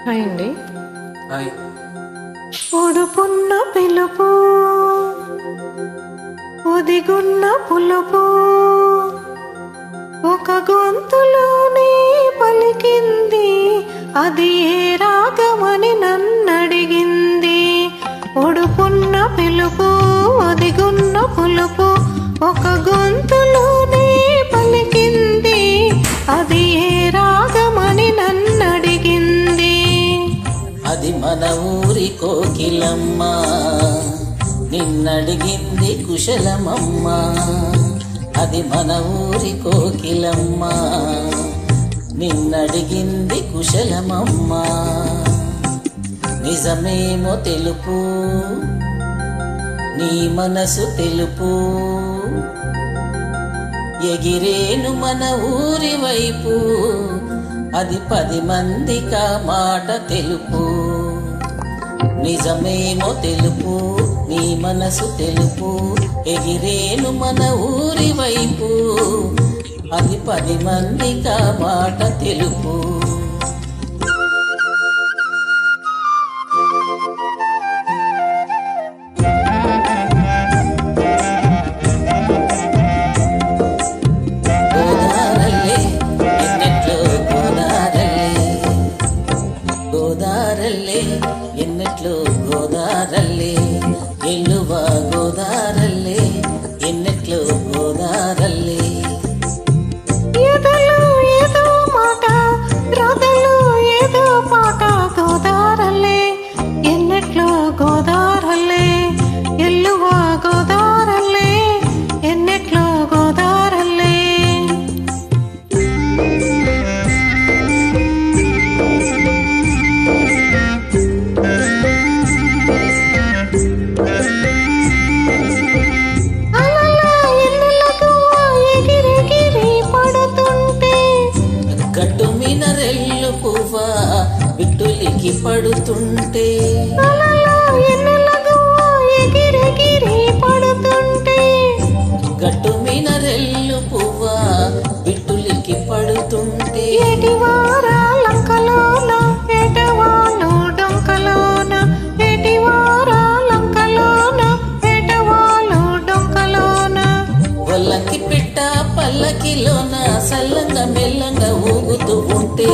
Hi అండి. Hi. ఒడుపున్న పిలుపు, ఒదిగున్న పులుపు, ఒక గొంతులోనే పలికింది, అది ఏ రాగమని నన్నడిగింది. ఒడుపున్న పిలుపు, ఒదిగున్న పులుపు, ఒక గొంతులోనే పలికింది, అది ఏ రాగమని నన్నడిగింది. అది మన ఊరి కోకిలమ్మ, నిన్నడిగింది కుశలమమ్మ. అది మన ఊరి కోకిలమ్మ, నిన్నడిగింది కుశలమమ్మ. నిజమేమో తెలుపు, నీ మనసు తెలుపు, ఎగిరేను మన ఊరి వైపు, అది 10 మందికా మాట తెలుపు. నిజమేమో తెలుపు, నీ మనసు తెలుపు, ఎగిరేను మన ఊరి వైపు, అది 10 మందికా మాట తెలుపు. గోదారల్లే ఎన్నెట్లో గోదారల్లే, ఎల్లువ గోదారల్లే ఎన్నెట్లో గోదారల్లే. ఎదలో ఏదో మాట, రాతలో ఏదో పాట, గోదారల్లే ఎన్నెట్లో గోదారల్లే, ఎల్లువ గోదారల్లే ఎన్నెట్లో గోదారల్లే. గట్టు మీద రెల్లు పువ్వా బిట్టులికి పడుతుంటే, గట్టు మీద రెల్లు పువ్వా బిట్టులికి పడుతుంటే, వల్లకి పిట్ట పల్లకిలోన సల్లంగా మెల్లంగా ఊగుతూ ఉంటే,